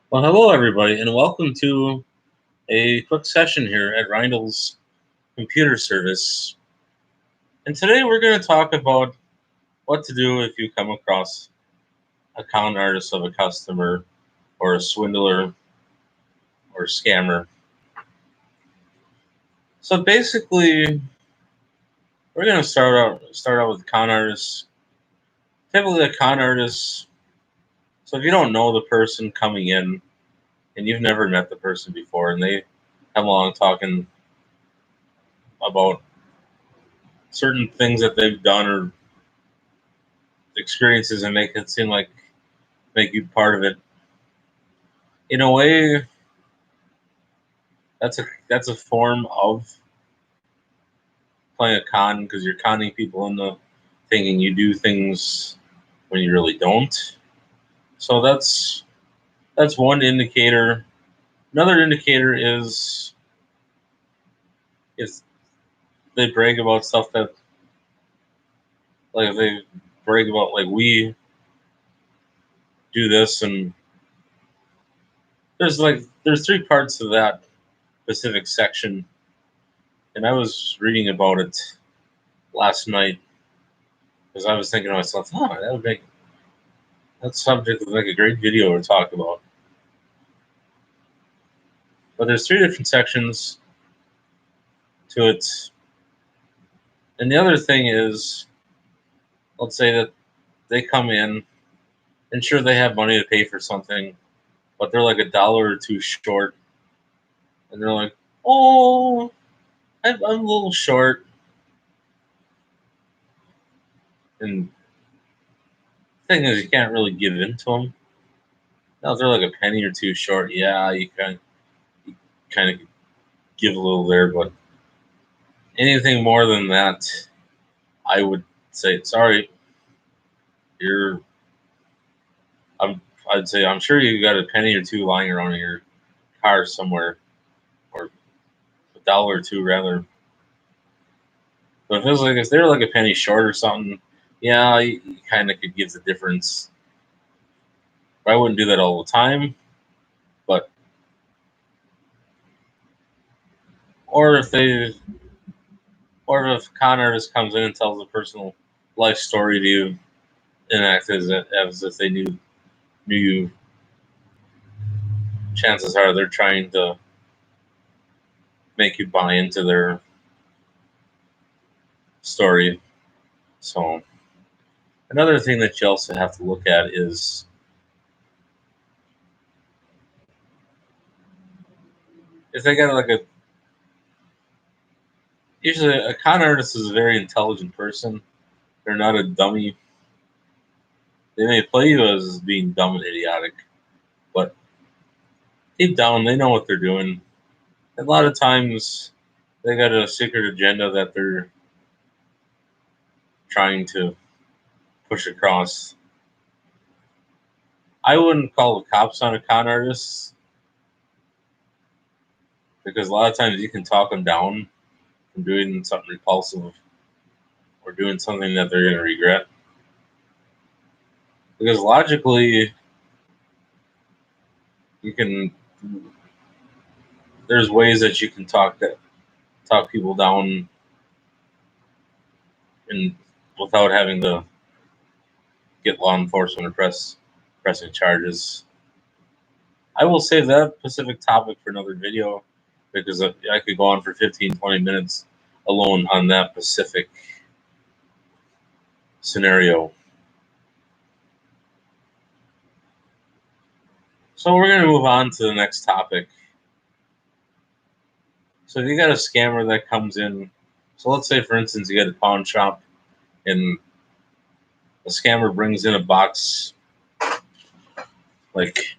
Well, hello everybody, and welcome to a quick session here at Reindel's Computer Service. And today we're going to talk about what to do if you come across a con artist of a customer, or a swindler, or a scammer. So basically, we're going to start out with con artists. Typically, a con artist. So if you don't know the person coming in, and you've never met the person before, and they come along talking about certain things that they've done or experiences and make it seem like make you part of it. In a way, that's a form of playing a con, because you're conning people into thinking you do things when you really don't. So that's one indicator. Another indicator is if they brag about stuff that, like, if they brag about, like, we do this, and there's three parts to that specific section, and I was reading about it last night because I was thinking to myself, that subject would make a great video to talk about. But there's three different sections to it. And the other thing is, let's say that they come in, and sure, they have money to pay for something, but they're like $1 or $2 short. And they're like, oh, I'm a little short. And the thing is, you can't really give in to them. Now, if they're like a penny or two short, yeah, you kind of give a little there, but anything more than that, I would say, sorry, you're. I'd say I'm sure you got a penny or two lying around in your car somewhere, or $1 or $2 rather. But if they're like a penny short or something, yeah, you kind of could give the difference. I wouldn't do that all the time, but or if a con artist comes in and tells a personal life story to you and acts as if they knew you, chances are they're trying to make you buy into their story. So another thing that you also have to look at is if they got like usually a con artist is a very intelligent person. They're not a dummy. They may play you as being dumb and idiotic, but deep down they know what they're doing. A lot of times they got a secret agenda that they're trying to push across. I wouldn't call the cops on a con artist, because a lot of times you can talk them down from doing something repulsive or doing something that they're going to regret. Because logically, you can. There's ways that you can talk people down, and without having to get law enforcement or pressing charges. I will save that specific topic for another video, because I could go on for 15-20 minutes alone on that specific scenario. So we're going to move on to the next topic. So if you got a scammer that comes in, so let's say, for instance, you got a pawn shop, and the scammer brings in a box, like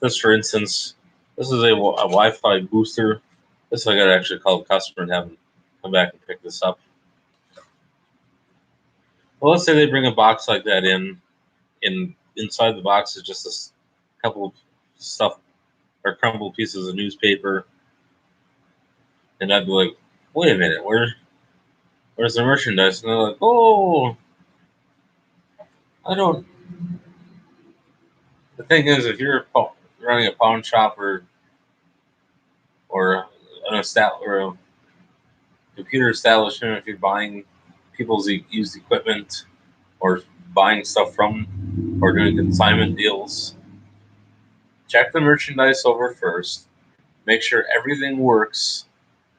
this, for instance, this is a Wi-Fi booster. This I got to actually call the customer and have them come back and pick this up. Well, let's say they bring a box like that in, and inside the box is just a couple of stuff or crumpled pieces of newspaper, and I'd be like, "Wait a minute, where's the merchandise?" And they're like, "Oh, I don't." The thing is, if you're running a pawn shop or or a computer establishment, if you're buying people's used equipment or buying stuff from or doing consignment deals, check the merchandise over first. Make sure everything works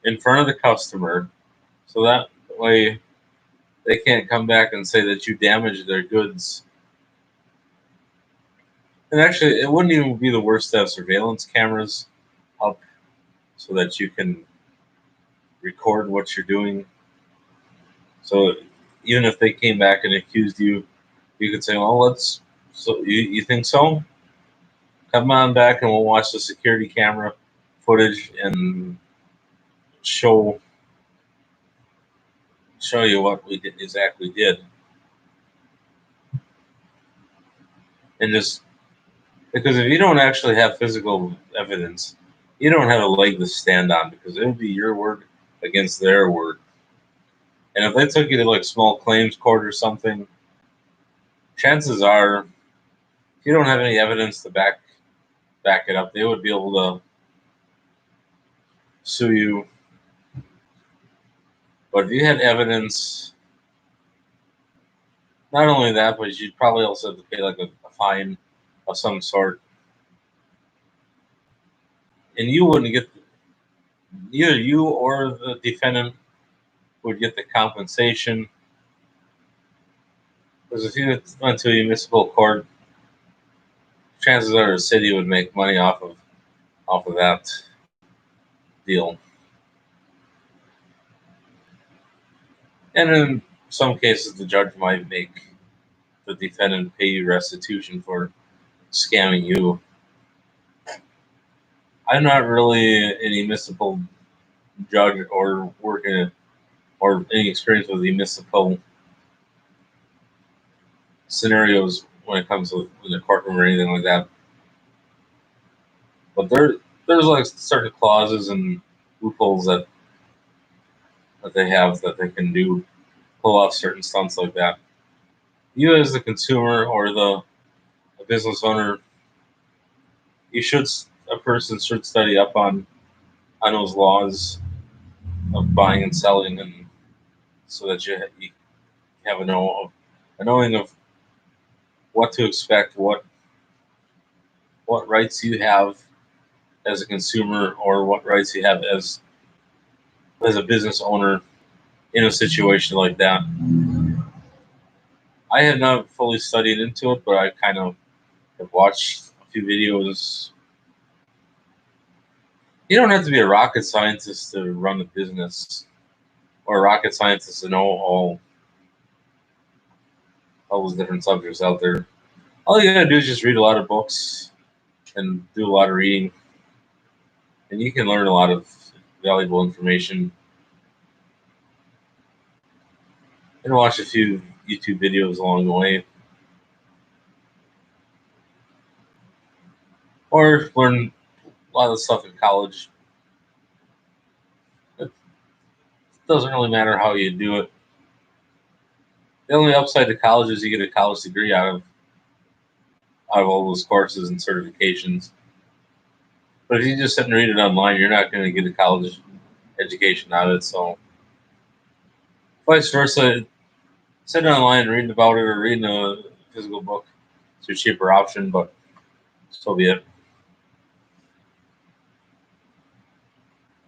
in front of the customer, so that way they can't come back and say that you damaged their goods. And actually, it wouldn't even be the worst to have surveillance cameras up so that you can record what you're doing. So even if they came back and accused you, you could say, "Well, let's." So you think so? Come on back and we'll watch the security camera footage and show you what we exactly did. And just because if you don't actually have physical evidence, you don't have a leg to stand on, because it would be your word against their word. And if they took you to like small claims court or something, chances are, if you don't have any evidence to back it up, they would be able to sue you. But if you had evidence, not only that, but you'd probably also have to pay like a fine of some sort. And you wouldn't get, either you or the defendant would get the compensation. Because if you went to a municipal court, chances are the city would make money off of that deal. And in some cases, the judge might make the defendant pay you restitution for scamming you. I'm not really a municipal judge or working or any experience with the municipal scenarios when it comes to in the courtroom or anything like that. But there's like certain clauses and loopholes that they have that they can do, pull off certain stunts like that. You as the consumer or the business owner, a person should study up on those laws of buying and selling, and so that you have a knowing of what to expect, what rights you have as a consumer, or what rights you have as a business owner in a situation like that. I have not fully studied into it, but I kind of have watched a few videos. You don't have to be a rocket scientist to run a business, or a rocket scientist to know all those different subjects out there. All you gotta do is just read a lot of books and do a lot of reading, and you can learn a lot of valuable information. And watch a few YouTube videos along the way, or learn a lot of stuff in college. It doesn't really matter how you do it. The only upside to college is you get a college degree out of all those courses and certifications. But if you just sit and read it online, you're not going to get a college education out of it. So, vice versa, sitting online and reading about it or reading a physical book is a cheaper option, but so be it.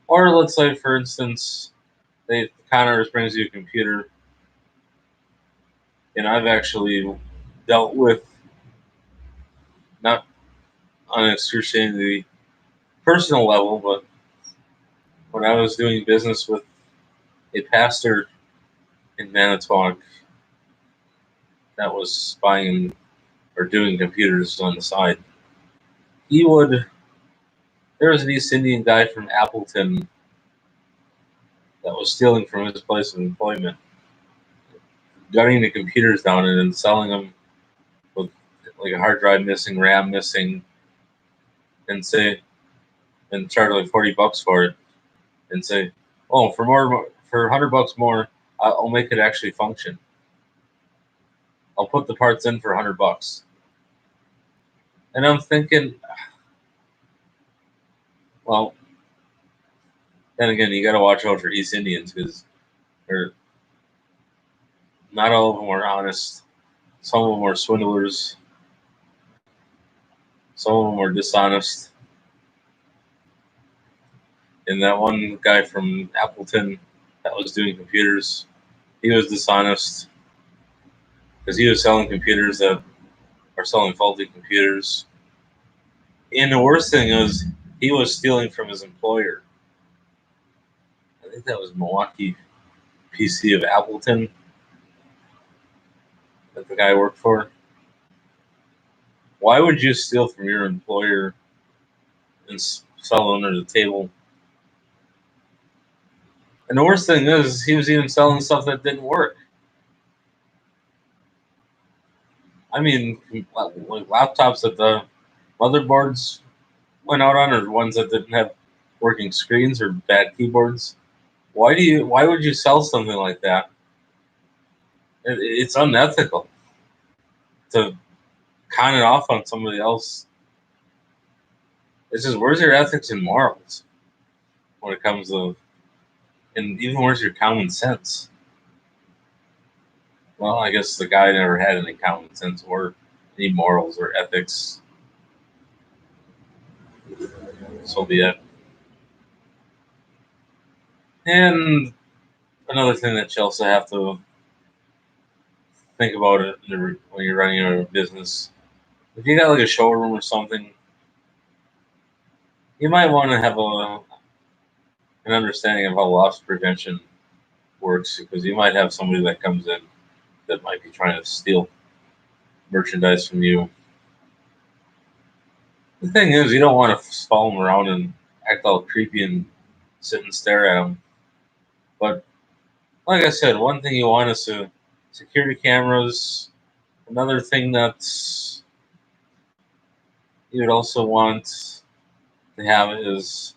Or let's say, for instance, the con artist brings you a computer, and I've actually dealt with, not on an excruciatingly personal level, but when I was doing business with a pastor in Manitowoc that was buying or doing computers on the side, there was an East Indian guy from Appleton that was stealing from his place of employment, gutting the computers down and then selling them with like a hard drive missing, RAM missing, and charge like $40 for it, and say, "Oh, for $100 more, I'll make it actually function. I'll put the parts in for $100." And I'm thinking, Well, then again, you got to watch out for East Indians because not all of them are honest. Some of them are swindlers. Some of them are dishonest. And that one guy from Appleton that was doing computers, he was dishonest because he was selling computers that are selling faulty computers. And the worst thing is, he was stealing from his employer. I think that was Milwaukee PC of Appleton that the guy worked for. Why would you steal from your employer and sell under the table? And the worst thing is, he was even selling stuff that didn't work. I mean, like laptops that the motherboards went out on, or ones that didn't have working screens or bad keyboards. Why would you sell something like that? It's unethical to con it off on somebody else. It's just, where's your ethics and morals when it comes to, and even where's your common sense? Well, I guess the guy never had any common sense or any morals or ethics. So be it. And another thing that you also have to think about it when you're running a business. If you got like a showroom or something, you might want to have an understanding of how loss prevention works, because you might have somebody that comes in that might be trying to steal merchandise from you. The thing is, you don't want to follow them around and act all creepy and sit and stare at them. But like I said, one thing you want is to security cameras. Another thing that you would also want to have is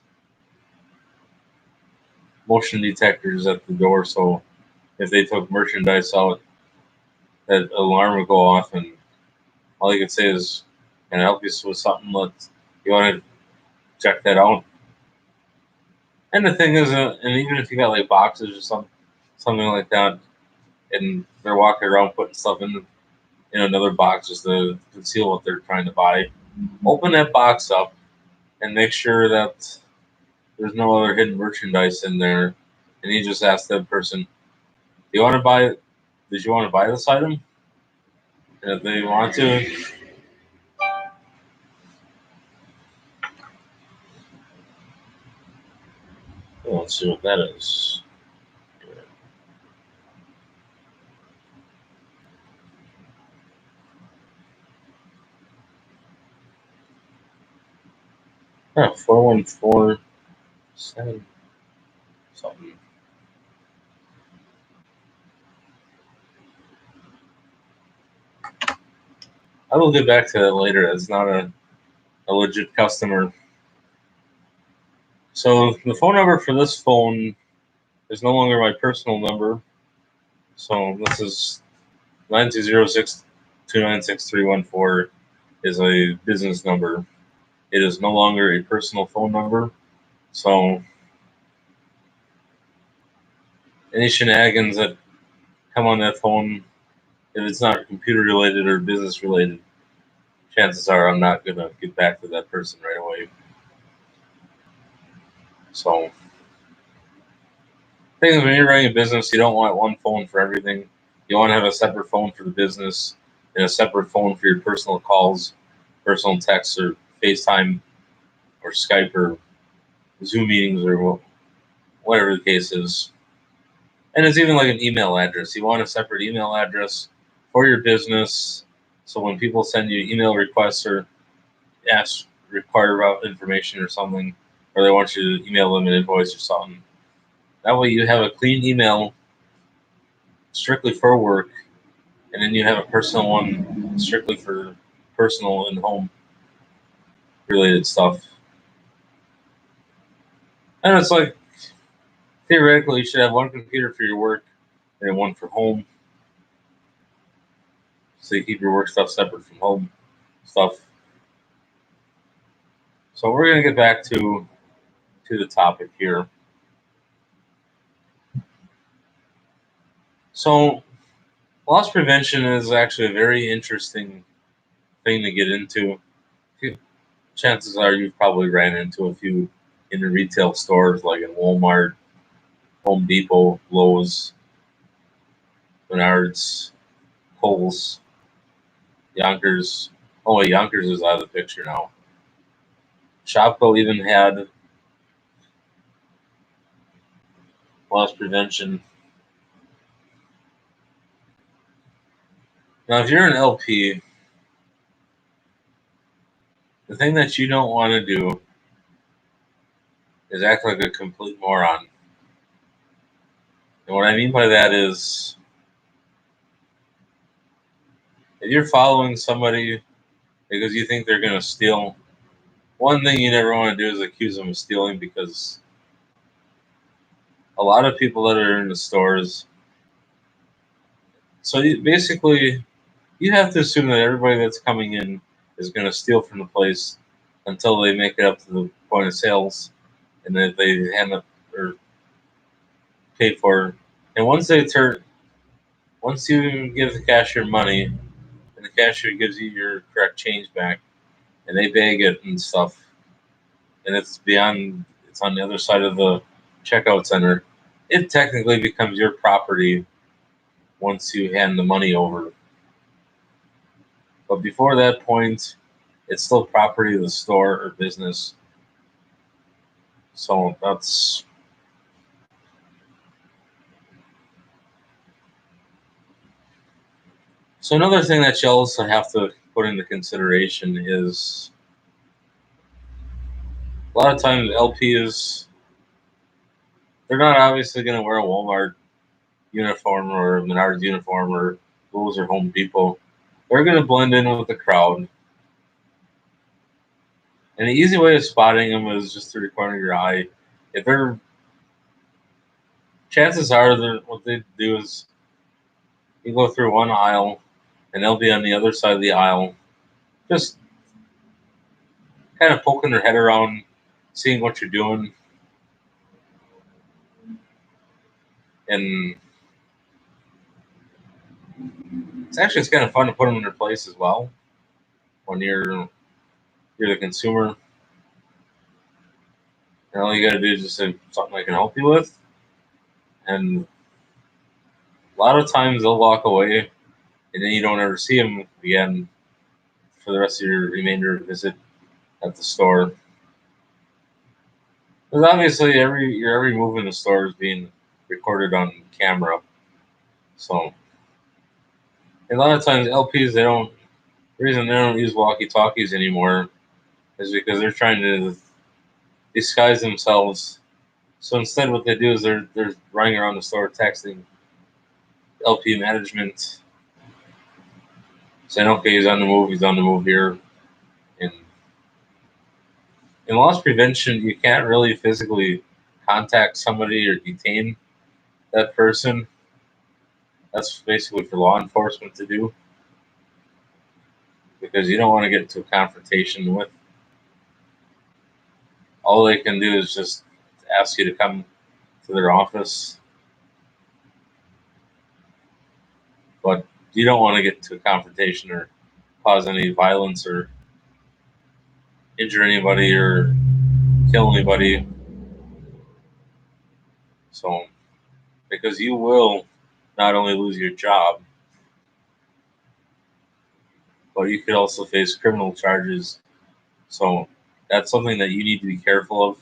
motion detectors at the door. So if they took merchandise out, that alarm would go off, and all you could say is, "Can I help you with something?" You want to check that out. And the thing is, and even if you got like boxes or something like that, and they're walking around putting stuff in another box just to conceal what they're trying to buy, open that box up and make sure that there's no other hidden merchandise in there. And you just ask that person, "Do you want to buy it? Did you want to buy this item?" And if they want to, well, let's see what that is. Oh, 4147 something. I will get back to that later. It's not a legit customer. So the phone number for this phone is no longer my personal number. So this is 9206-296-314 is a business number. It is no longer a personal phone number. So any shenanigans that come on that phone, if it's not computer related or business related, chances are I'm not going to get back to that person right away. So, thing is, when you're running a business, you don't want one phone for everything. You want to have a separate phone for the business and a separate phone for your personal calls, personal texts, or FaceTime, or Skype, or Zoom meetings, or whatever the case is. And it's even like an email address. You want a separate email address for your business, so when people send you email requests or require about information or something, or they want you to email them an invoice or something, that way you have a clean email strictly for work, and then you have a personal one strictly for personal and home related stuff. And it's like, theoretically, you should have one computer for your work and one for home, so you keep your work stuff separate from home stuff. So we're gonna get back to to the topic here. So, loss prevention is actually a very interesting thing to get into. Chances are you've probably ran into a few in the retail stores like in Walmart, Home Depot, Lowe's, Menards, Kohl's, Yonkers. Oh, wait, Yonkers is out of the picture now. Shopko even had loss prevention. Now, if you're an LP, the thing that you don't want to do is act like a complete moron. And what I mean by that is, if you're following somebody because you think they're going to steal, one thing you never want to do is accuse them of stealing, because a lot of people that are in the stores, so basically you have to assume that everybody that's coming in is going to steal from the place until they make it up to the point of sales, and then they hand up or pay for. And once you give the cashier money, and the cashier gives you your correct change back, and they bag it and stuff, and it's on the other side of the checkout center, it technically becomes your property once you hand the money over. But before that point, it's still property of the store or business. So that's so another thing that you also have to put into consideration is a lot of times LPs, they're not obviously going to wear a Walmart uniform or a Menards uniform or Lowe's or Home Depot. They're going to blend in with the crowd. And the easy way of spotting them is just through the corner of your eye. If they're, chances are that what they do is you go through one aisle and they'll be on the other side of the aisle, just kind of poking their head around, seeing what you're doing. And it's kind of fun to put them in their place as well when you're the consumer. And all you got to do is just say something I can help you with. And a lot of times they'll walk away, and then you don't ever see them again for the rest of your remainder visit at the store. Because obviously your every move in the store is being recorded on camera. So a lot of times LPs, the reason they don't use walkie talkies anymore is because they're trying to disguise themselves. So instead what they do is they're running around the store texting LP management saying, okay, he's on the move here. And in loss prevention, you can't really physically contact somebody or detain that person. That's basically for law enforcement to do, because you don't want to get into a confrontation with. All they can do is just ask you to come to their office, but you don't want to get into a confrontation or cause any violence or injure anybody or kill anybody. So, because you will not only lose your job, but you could also face criminal charges. So, that's something that you need to be careful of.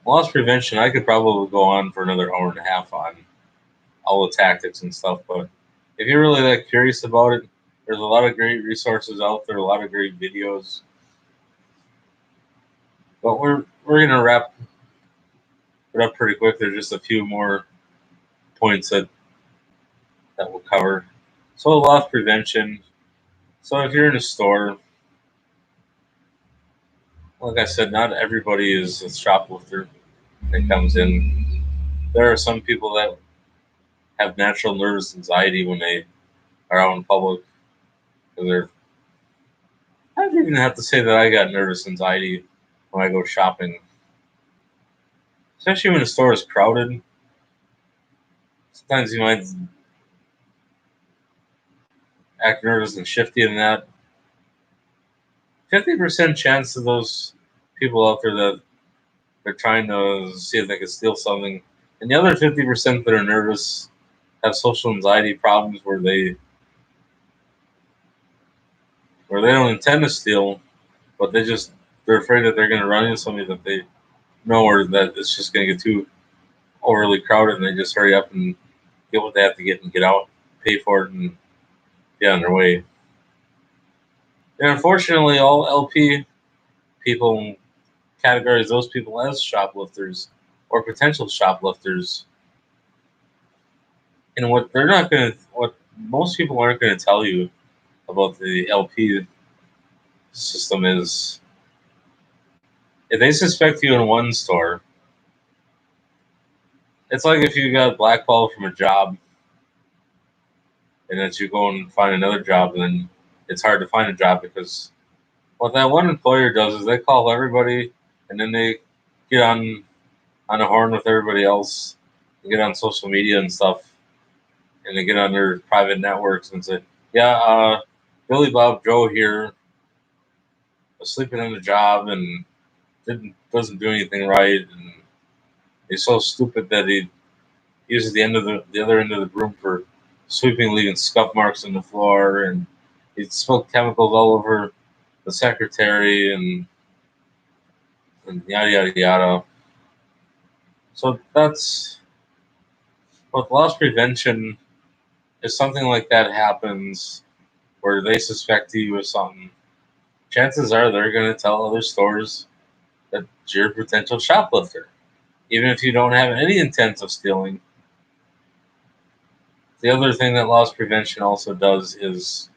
Loss prevention, I could probably go on for another hour and a half on all the tactics and stuff, but if you're really that curious about it, there's a lot of great resources out there, a lot of great videos. But we're gonna wrap it up pretty quick. There's just a few more points that we'll cover. So loss prevention. So if you're in a store, like I said, not everybody is a shoplifter that comes in. There are some people that have natural nervous anxiety when they are out in public, because I don't even have to say that I got nervous anxiety when I go shopping, especially when the store is crowded. Sometimes you might act nervous and shifty in that. 50% chance of those people out there that they're trying to see if they can steal something, and the other 50% that are nervous have social anxiety problems where they don't intend to steal, but they're afraid that they're going to run into somebody that they know or that it's just going to get too overly crowded, and they just hurry up and get what they have to get and get out, pay for it, and get on their way. And unfortunately, all LP people categorize those people as shoplifters or potential shoplifters. And what most people aren't going to tell you about the LP system is if they suspect you in one store, it's like if you got blackballed from a job and that you go and find another job, and then it's hard to find a job because what that one employer does is they call everybody and then they get on the horn with everybody else, they get on social media and stuff, and they get on their private networks and say, "Yeah, Billy Bob Joe here was sleeping in the job and doesn't do anything right, and he's so stupid that he uses the other end of the broom for sweeping, leaving scuff marks on the floor, and he smoked chemicals all over the secretary, and yada yada yada." So that's with loss prevention. If something like that happens, where they suspect you of something, chances are they're going to tell other stores that you're a potential shoplifter, even if you don't have any intent of stealing. The other thing that loss prevention also does is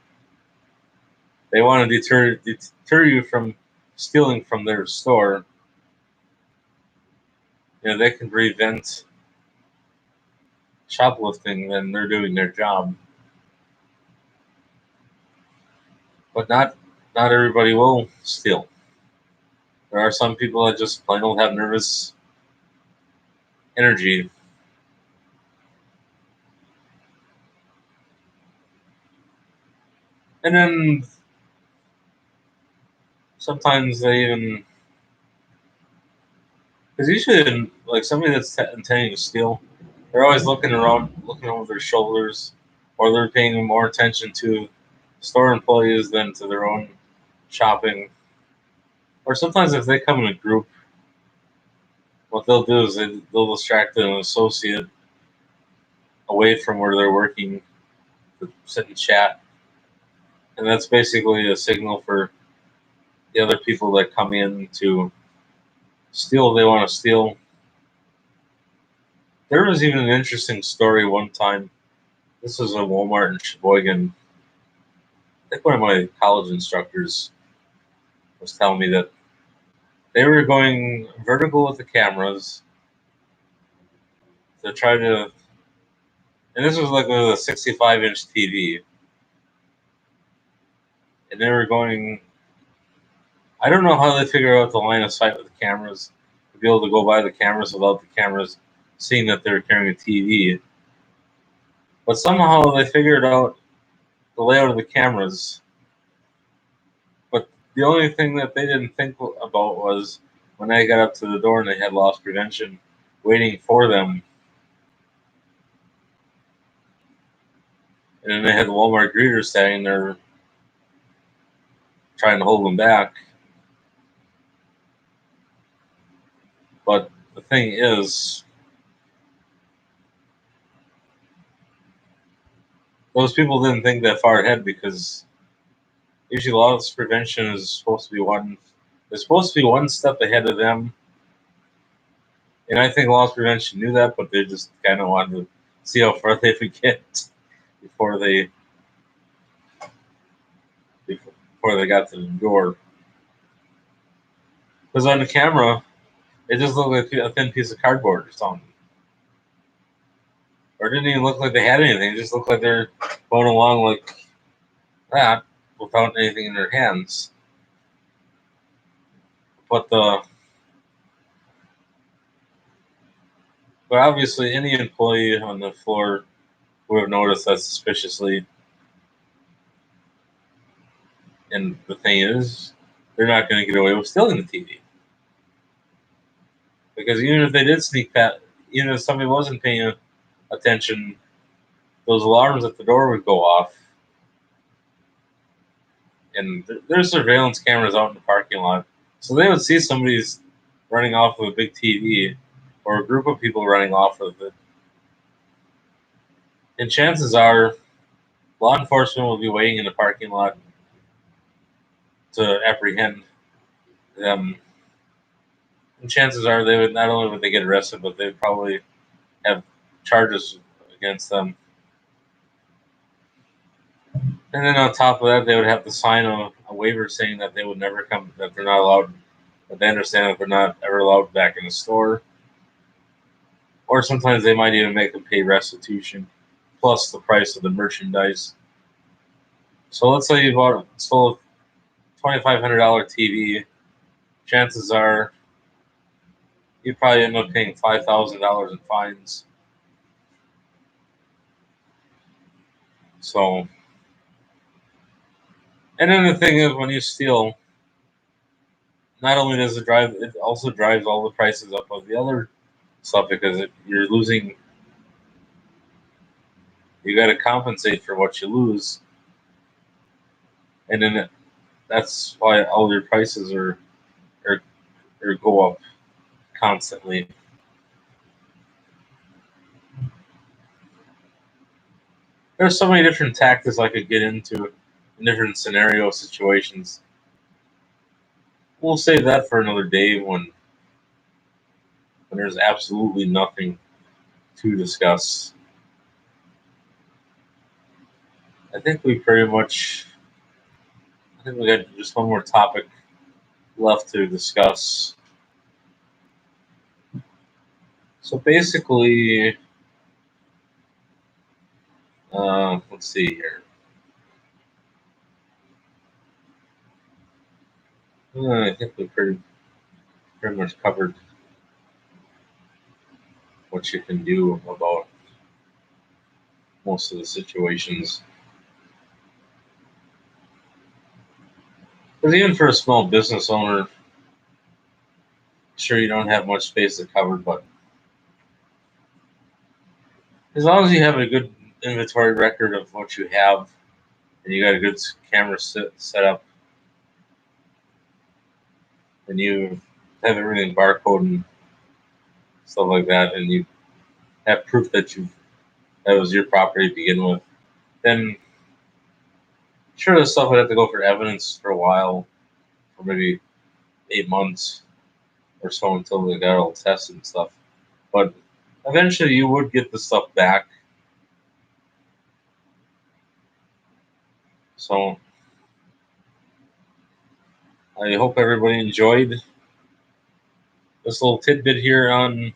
they want to deter you from stealing from their store. They can prevent shoplifting when they're doing their job, but not everybody will steal. There are some people that just plain old have nervous energy, and then sometimes they even because usually like somebody that's intending to steal, they're always looking around, looking over their shoulders, or they're paying more attention to store employees than to their own shopping. Or sometimes if they come in a group, what they'll do is they'll distract an associate away from where they're working to sit and chat, and that's basically a signal for the other people that come in to steal. They want to steal. There was even an interesting story one time. This was a Walmart in Sheboygan. I think one of my college instructors was telling me that they were going vertical with the cameras to try to, and this was like with a 65-inch TV, and they were going. I don't know how they figure out the line of sight with the cameras to be able to go by the cameras without the cameras seeing that they're carrying a TV, but somehow they figured out the layout of the cameras. But the only thing that they didn't think about was when they got up to the door and they had loss prevention waiting for them. And then they had the Walmart greeters standing there trying to hold them back. But the thing is, those people didn't think that far ahead because usually loss prevention is supposed to be one step ahead of them. And I think loss prevention knew that, but they just kind of wanted to see how far they could get before they before they got to the door. Because on the camera, it just looked like a thin piece of cardboard or something. Or it didn't even look like they had anything. It just looked like they're going along like that without anything in their hands. But but obviously any employee on the floor would have noticed that suspiciously. And the thing is, they're not going to get away with stealing the TV. Because even if they did sneak past, even if somebody wasn't paying attention, those alarms at the door would go off. And there's surveillance cameras out in the parking lot. So they would see somebody's running off of a big TV or a group of people running off of it. And chances are law enforcement will be waiting in the parking lot to apprehend them. And chances are they would not only would they get arrested, but they would probably have charges against them. And then on top of that, they would have to sign a waiver saying that they would never come, that they're not allowed, that they understand that they're not ever allowed back in the store. Or sometimes they might even make them pay restitution plus the price of the merchandise. So let's say you sold a $2,500 TV. Chances are you probably end up paying $5,000 in fines. So, and then the thing is, when you steal, not only does it also drives all the prices up of the other stuff because you're losing. You got to compensate for what you lose, and then that's why all your prices are, are go up constantly. There's so many different tactics I could get into in different scenario situations. We'll save that for another day when there's absolutely nothing to discuss. I think we pretty much. I think we got just one more topic left to discuss. So basically, let's see here. I think we pretty much covered what you can do about most of the situations. Because even for a small business owner, sure you don't have much space to cover, but as long as you have a good inventory record of what you have and you got a good camera set up and you have everything barcode and stuff like that, and you have proof that that was your property to begin with, then sure, this stuff would have to go for evidence for a while, for maybe 8 months or so until they got all tested and stuff. But eventually, you would get the stuff back. So I hope everybody enjoyed this little tidbit here on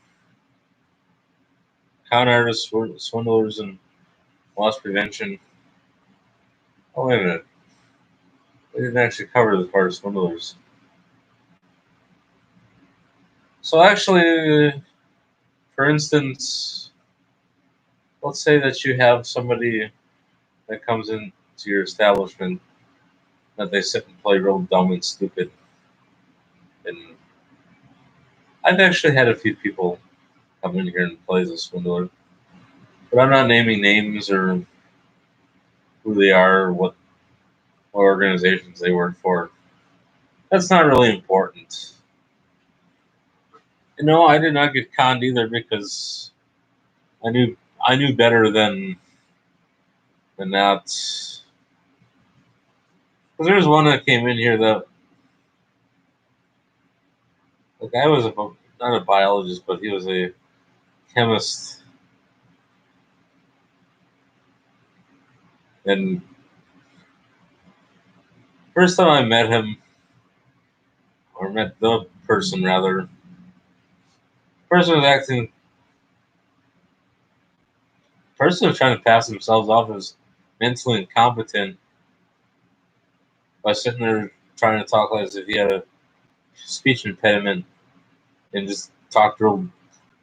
con artists, swindlers, and loss prevention. Oh, wait a minute. We didn't actually cover the part of swindlers. So actually, for instance, let's say that you have somebody that comes into your establishment that they sit and play real dumb and stupid. And I've actually had a few people come in here and play as a swindler. But I'm not naming names or who they are or what organizations they work for. That's not really important. I did not get conned either because I knew better than that. Because there was one that came in here that the guy was not a biologist, but he was a chemist. And first time I met him, or met the person rather, person was acting. Person was trying to pass themselves off as mentally incompetent by sitting there trying to talk as if he had a speech impediment and just talked real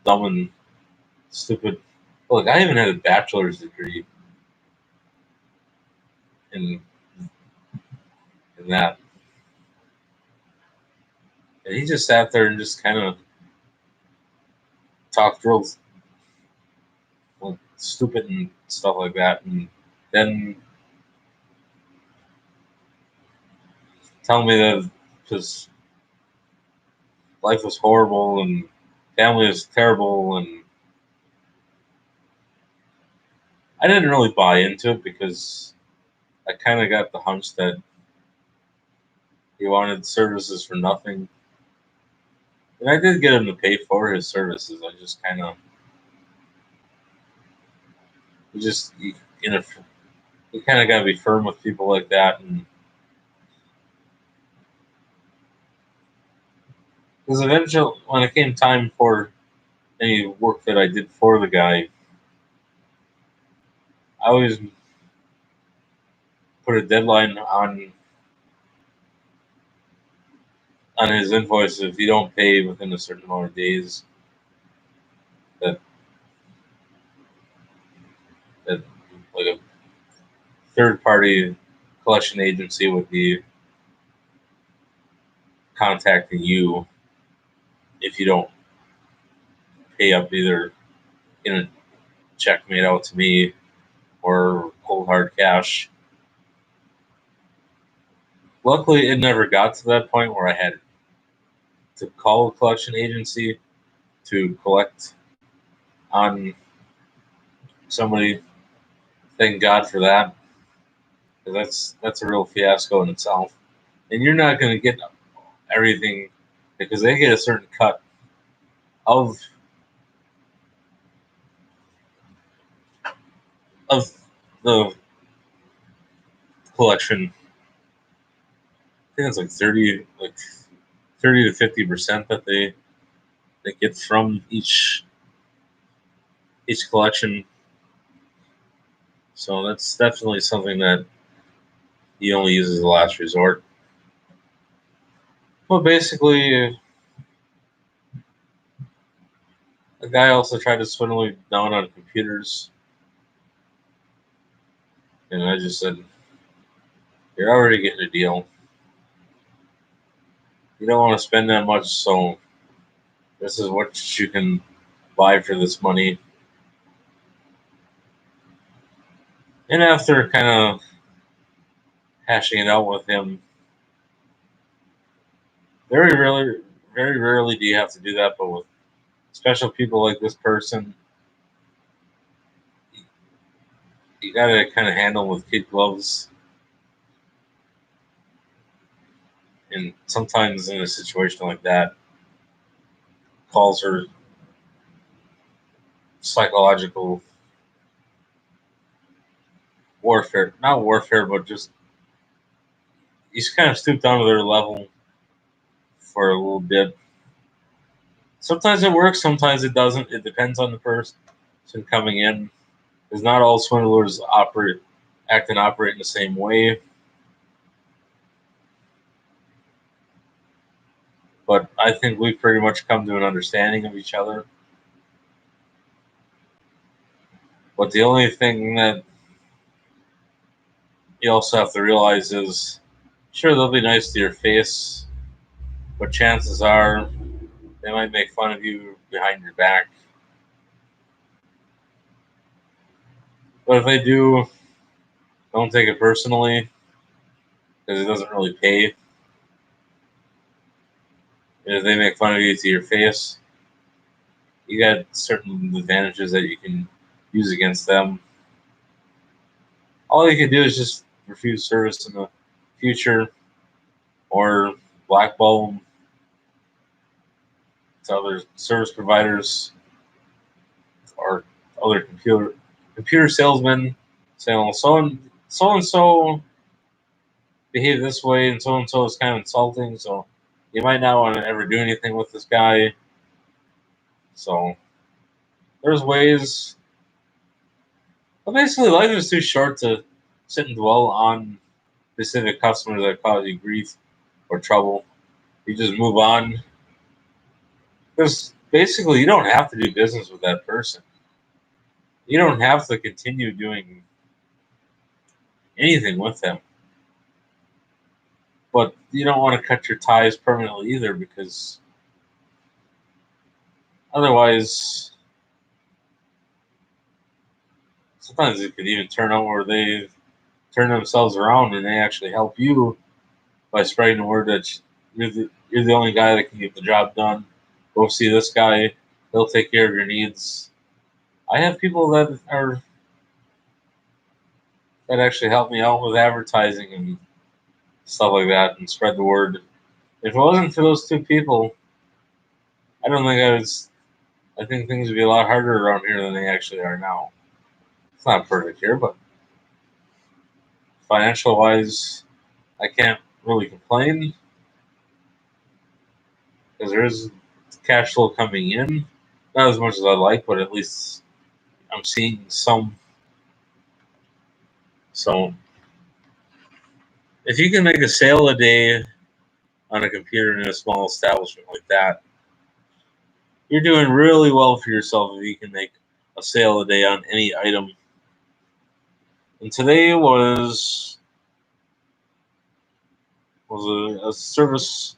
dumb and stupid. Look, I even had a bachelor's degree in that, and he just sat there and just kind of talked real stupid and stuff like that, and then tell me that his life was horrible and family was terrible, and I didn't really buy into it because I kind of got the hunch that he wanted services for nothing, and I did get him to pay for his services. I just kind of, you just you know, you kind of got to be firm with people like that, and because eventually, when it came time for any work that I did for the guy, I always put a deadline on his invoice. If you don't pay within a certain amount of days, that that like a third party collection agency would be contacting you if you don't pay up, either in a check made out to me or cold hard cash. Luckily, it never got to that point where I had to call a collection agency to collect on somebody. Thank God for that, because that's a real fiasco in itself. And you're not going to get everything, because they get a certain cut of of the collection. I think it's like 30 to 50% that they get from each collection. So that's definitely something that he only uses as a last resort. Well, basically, a guy also tried to swindle me down on computers, and I just said, "You're already getting a deal. You don't want to spend that much, so this is what you can buy for this money." And after kind of hashing it out with him, very rarely, very rarely do you have to do that, but with special people like this person, you got to kind of handle with kid gloves. And sometimes in a situation like that, calls for psychological warfare. Not warfare, but just you kind of stoop down to their level for a little bit. Sometimes it works, sometimes it doesn't. It depends on the person coming in. Because not all swindlers act and operate in the same way. But I think we've pretty much come to an understanding of each other. But the only thing that you also have to realize is, sure, they'll be nice to your face, but chances are they might make fun of you behind your back. But if they do, don't take it personally, because it doesn't really pay. And if they make fun of you to your face, you got certain advantages that you can use against them. All you can do is just refuse service in the future, or blackball them to other service providers or other computer salesmen, saying, so and so behave this way, and so is kind of insulting, so you might not want to ever do anything with this guy. So there's ways. But basically, life is too short to sit and dwell on specific customers that cause you grief or trouble. You just move on. Because basically, you don't have to do business with that person. You don't have to continue doing anything with them. But you don't want to cut your ties permanently either, because otherwise, sometimes it could even turn out where they turn themselves around and they actually help you by spreading the word that you're the only guy that can get the job done. Go see this guy; he'll take care of your needs. I have people that actually help me out with advertising and stuff like that and spread the word. If it wasn't for those two people, I don't think I was. I think things would be a lot harder around here than they actually are now. It's not perfect here, but financial wise, I can't really complain because there is cash flow coming in. Not as much as I'd like, but at least I'm seeing some. So if you can make a sale a day on a computer in a small establishment like that, you're doing really well for yourself if you can make a sale a day on any item. And today was a service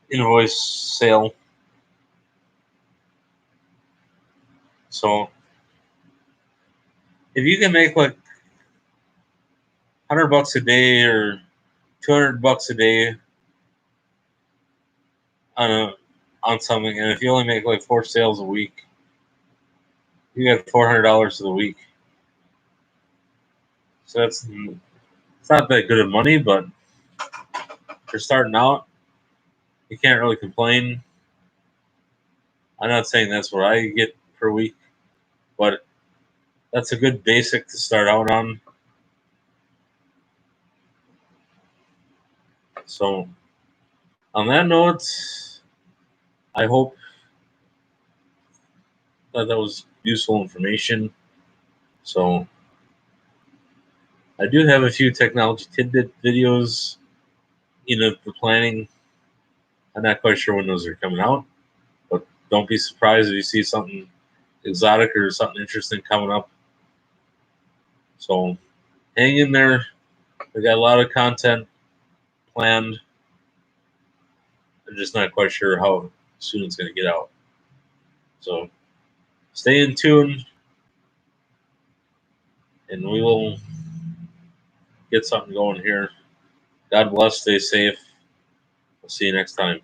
invoice sale. So if you can make like $100 a day or $200 a day on something, and if you only make like 4 sales a week, you got $400 for the week. So it's not that good of money, but for starting out, you can't really complain. I'm not saying that's what I get per week, but that's a good basic to start out on. So on that note, I hope that was useful information. So I do have a few technology tidbit videos in the planning. I'm not quite sure when those are coming out, but don't be surprised if you see something exotic or something interesting coming up. So hang in there. We got a lot of content planned. I'm just not quite sure how soon it's going to get out. So stay in tune, and we will get something going here. God bless. Stay safe. We'll see you next time.